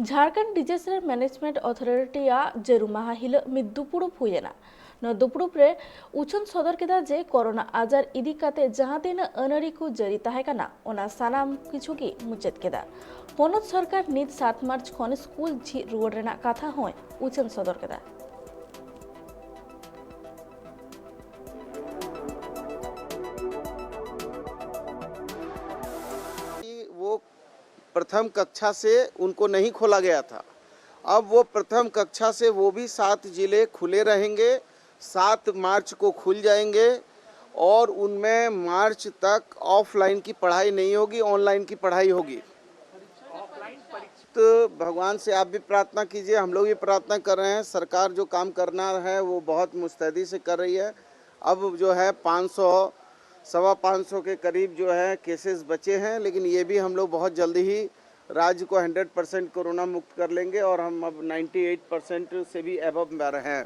Jharkhand disaster management authority जेरुमाहा हिल मिदुपुड़ुप हुएना न दुपुड़ुप रे उछन सदर केदा जे कोरोना आजार इदी काते जहां तीन अनरी को जरी ताहेकाना ओना सानाम किछु की मुचेत केदा पोनत सरकार नित 7 मार्च खन स्कूल झी रुआड़ रेना कथा होय उछन सदर केदा। वो प्रथम कक्षा से उनको नहीं खोला गया था। अब वो प्रथम कक्षा से वो भी 7 जिले खुले रहेंगे, 7 मार्च को खुल जाएंगे और उनमें मार्च तक ऑफलाइन की पढ़ाई नहीं होगी, ऑनलाइन की पढ़ाई होगी। तो भगवान से आप भी प्रार्थना कीजिए, हम लोग भी प्रार्थना कर रहे हैं। सरकार जो काम करना है वो बहुत मुस्तैदी से कर रही है। अब जो है 500 सवा 500 के करीब जो है केसेस बचे हैं, लेकिन ये भी हम लोग बहुत जल्दी ही राज्य को 100% कोरोना मुक्त कर लेंगे और हम अब 98% से भी अबव हैं।